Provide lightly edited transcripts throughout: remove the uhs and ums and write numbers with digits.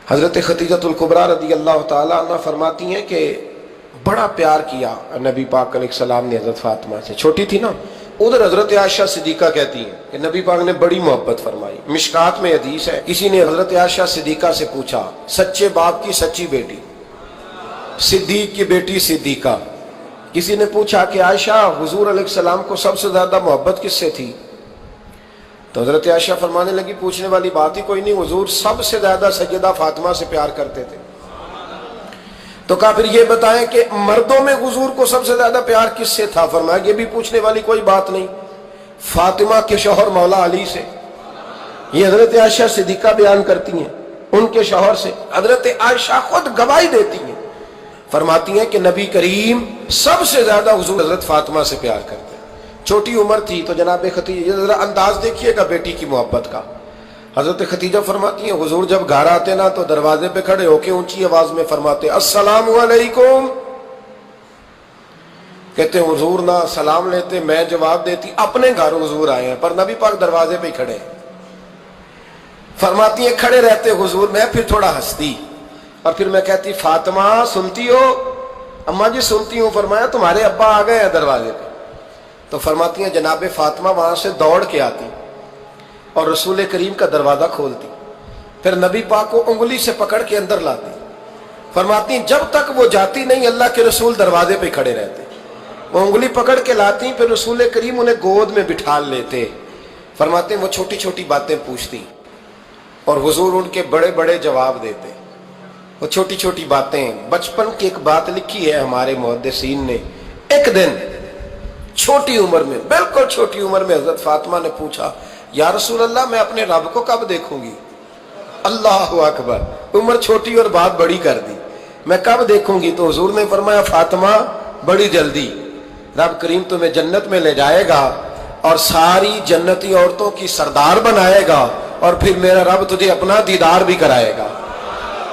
حضرت خدیجۃ الکبریٰ رضی اللہ تعالیٰ عنہ فرماتی ہیں کہ بڑا پیار کیا نبی پاک علیہ السلام نے حضرت فاطمہ سے، چھوٹی تھی نا۔ ادھر حضرت عائشہ صدیقہ کہتی ہیں کہ نبی پاک نے بڑی محبت فرمائی۔ مشکات میں حدیث ہے، کسی نے حضرت عائشہ صدیقہ سے پوچھا، سچے باپ کی سچی بیٹی، صدیق کی بیٹی صدیقہ، کسی نے پوچھا کہ عائشہ حضور علیہ السلام کو سب سے زیادہ محبت کس سے تھی؟ تو حضرت عائشہ فرمانے لگی پوچھنے والی بات ہی کوئی نہیں، حضور سب سے زیادہ سیدہ فاطمہ سے پیار کرتے تھے۔ تو کہا پھر یہ بتائیں کہ مردوں میں حضور کو سب سے زیادہ پیار کس سے تھا؟ فرمایا یہ بھی پوچھنے والی کوئی بات نہیں، فاطمہ کے شوہر مولا علی سے۔ یہ حضرت عائشہ صدیقہ بیان کرتی ہیں ان کے شوہر سے، حضرت عائشہ خود گواہی دیتی ہیں، فرماتی ہیں کہ نبی کریم سب سے زیادہ حضور حضرت فاطمہ سے پیار کرتے ہیں۔ چھوٹی عمر تھی تو جناب خدیجہ، ذرا انداز دیکھیے گا بیٹی کی محبت کا۔ حضرت خدیجہ فرماتی ہیں حضور جب گھر آتے نا تو دروازے پہ کھڑے ہو کے اونچی آواز میں فرماتے السلام علیکم، کہتے ہیں حضور نہ سلام لیتے، میں جواب دیتی اپنے گھر حضور آئے ہیں، پر نبی پاک دروازے پہ ہی کھڑے ہیں۔ فرماتی ہیں کھڑے رہتے حضور، میں پھر تھوڑا ہنستی اور پھر میں کہتی فاطمہ سنتی ہو؟ اماں جی سنتی ہوں۔ فرمایا تمہارے ابا آ گئے ہیں دروازے پہ۔ تو فرماتی ہیں جناب فاطمہ وہاں سے دوڑ کے آتی اور رسول کریم کا دروازہ کھولتی، پھر نبی پاک کو انگلی سے پکڑ کے اندر لاتی۔ فرماتی ہیں جب تک وہ جاتی نہیں اللہ کے رسول دروازے پہ کھڑے رہتے، وہ انگلی پکڑ کے لاتی، پھر رسول کریم انہیں گود میں بٹھا لیتے۔ فرماتے ہیں وہ چھوٹی چھوٹی باتیں پوچھتی اور حضور ان کے بڑے بڑے جواب دیتے۔ وہ چھوٹی چھوٹی باتیں، بچپن کی ایک بات لکھی ہے ہمارے محدثین نے، ایک دن چھوٹی عمر میں، بالکل چھوٹی عمر میں حضرت فاطمہ نے پوچھا یا رسول اللہ میں اپنے رب کو کب دیکھوں گی؟ اللہ اکبر، عمر چھوٹی اور بات بڑی کر دی، میں کب دیکھوں گی؟ تو حضور نے فرمایا فاطمہ بڑی جلدی، رب کریم تمہیں جنت میں لے جائے گا اور ساری جنتی عورتوں کی سردار بنائے گا اور پھر میرا رب تجھے اپنا دیدار بھی کرائے گا۔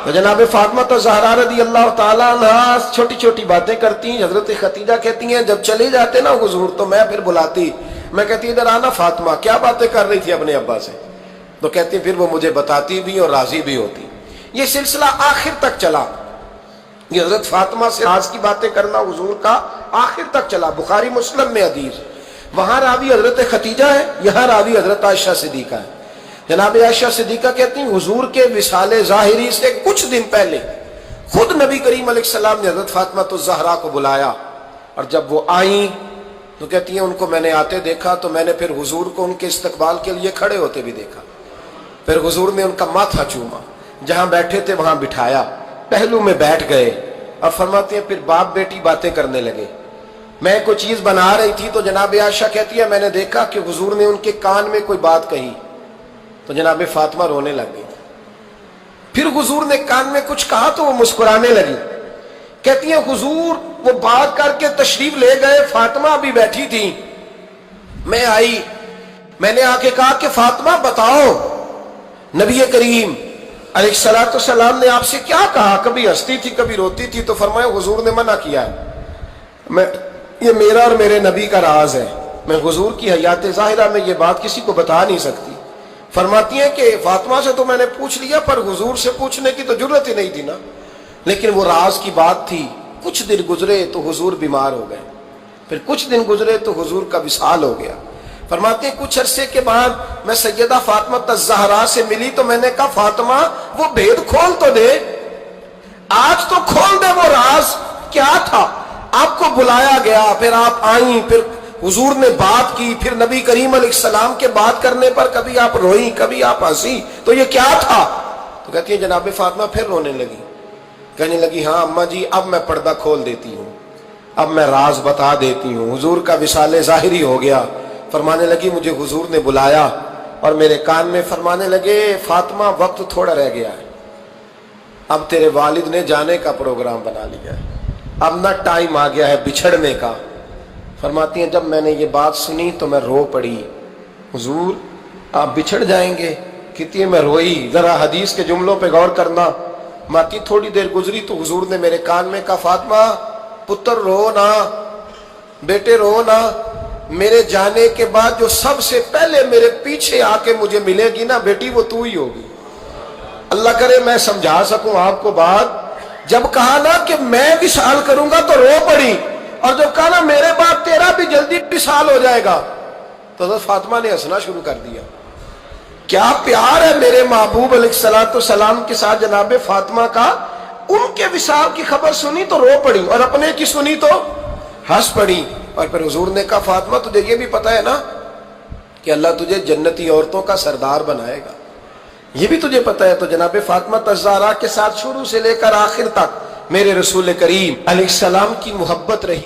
تو جناب فاطمہ تو زہرا رضی اللہ تعالیٰ عنہ چھوٹی چھوٹی باتیں کرتی ہیں۔ حضرت خدیجہ کہتی ہیں جب چلے جاتے نا حضور تو میں پھر بلاتی، میں کہتی ادھر آنا فاطمہ، کیا باتیں کر رہی تھی اپنے ابا سے؟ تو کہتی پھر وہ مجھے بتاتی بھی اور راضی بھی ہوتی۔ یہ سلسلہ آخر تک چلا، یہ حضرت فاطمہ سے راز کی باتیں کرنا حضور کا آخر تک چلا۔ بخاری مسلم میں حدیث، وہاں راوی حضرت خدیجہ ہے، یہاں راوی حضرت عائشہ صدیقہ ہے۔ جناب عائشہ صدیقہ کہتی ہیں حضور کے وصال ظاہری سے کچھ دن پہلے خود نبی کریم علیہ السلام نے حضرت فاطمہ الزہرا کو بلایا، اور جب وہ آئیں تو کہتی ہیں ان کو میں نے آتے دیکھا تو میں نے پھر حضور کو ان کے استقبال کے لیے کھڑے ہوتے بھی دیکھا، پھر حضور نے ان کا ماتھا چوما، جہاں بیٹھے تھے وہاں بٹھایا، پہلو میں بیٹھ گئے، اور فرماتے ہیں پھر باپ بیٹی باتیں کرنے لگے۔ میں کوئی چیز بنا رہی تھی تو جناب عائشہ کہتی ہے میں نے دیکھا کہ حضور نے ان کے کان میں کوئی بات کہی تو جناب فاطمہ رونے لگ گئی، پھر حضور نے کان میں کچھ کہا تو وہ مسکرانے لگی۔ کہتی ہیں حضور وہ بات کر کے تشریف لے گئے، فاطمہ بھی بیٹھی تھی، میں آئی، میں نے آ کے کہا کہ فاطمہ بتاؤ نبی کریم علیہ الصلوۃ والسلام نے آپ سے کیا کہا؟ کبھی ہنستی تھی کبھی روتی تھی، تو فرمایا حضور نے منع کیا ہے، یہ میرا اور میرے نبی کا راز ہے، میں حضور کی حیات ظاہرہ میں یہ بات کسی کو بتا نہیں سکتی۔ فرماتی ہیں کہ فاطمہ سے تو میں نے پوچھ لیا پر حضور سے پوچھنے کی تو ضرورت ہی نہیں تھی نا، لیکن وہ راز کی بات تھی۔ کچھ دن گزرے تو حضور بیمار ہو گئے، پھر کچھ دن گزرے تو حضور کا وصال ہو گیا۔ فرماتے ہیں کچھ عرصے کے بعد میں سیدہ فاطمہ الزہرا سے ملی تو میں نے کہا فاطمہ وہ بھید کھول تو دے، آج تو کھول دے وہ راز کیا تھا؟ آپ کو بلایا گیا، پھر آپ آئیں، پھر حضور نے بات کی، پھر نبی کریم علیہ السلام کے بات کرنے پر کبھی آپ روئیں کبھی آپ ہنسی، تو یہ کیا تھا؟ تو کہتی ہیں جناب فاطمہ پھر رونے لگی، کہنے لگی ہاں اماں جی اب میں پردہ کھول دیتی ہوں، اب میں راز بتا دیتی ہوں، حضور کا وصال ظاہری ہو گیا۔ فرمانے لگی مجھے حضور نے بلایا اور میرے کان میں فرمانے لگے فاطمہ وقت تھوڑا رہ گیا ہے، اب تیرے والد نے جانے کا پروگرام بنا لیا ہے، اب نہ ٹائم آ گیا ہے بچھڑنے کا۔ فرماتی ہیں جب میں نے یہ بات سنی تو میں رو پڑی، حضور آپ بچھڑ جائیں گے؟ کہتی ہے میں روئی۔ ذرا حدیث کے جملوں پہ غور کرنا، ماتی تھوڑی دیر گزری تو حضور نے میرے کان میں کہا فاطمہ پتر رو نا، بیٹے رو نا، میرے جانے کے بعد جو سب سے پہلے میرے پیچھے آ کے مجھے ملے گی نا بیٹی وہ تو ہی ہوگی۔ اللہ کرے میں سمجھا سکوں آپ کو بات، جب کہا نا کہ میں وصال کروں گا تو رو پڑی، اور جب کہا نا میرے بعد تیرا بھی جلدی وصال ہو جائے گا تو حضرت فاطمہ نے ہنسنا شروع کر دیا۔ کیا پیار ہے میرے محبوب علیہ الصلوۃ والسلام کے ساتھ جناب فاطمہ کا، ان کے وصال کی خبر سنی تو رو پڑی، اور اپنے کی سنی تو ہنس پڑی۔ اور پھر حضور نے کہا فاطمہ تجھے یہ بھی پتا ہے نا کہ اللہ تجھے جنتی عورتوں کا سردار بنائے گا، یہ بھی تجھے پتا ہے؟ تو جناب فاطمہ الزہرا کے ساتھ شروع سے لے کر آخر تک میرے رسول کریم علیہ السلام کی محبت رہی۔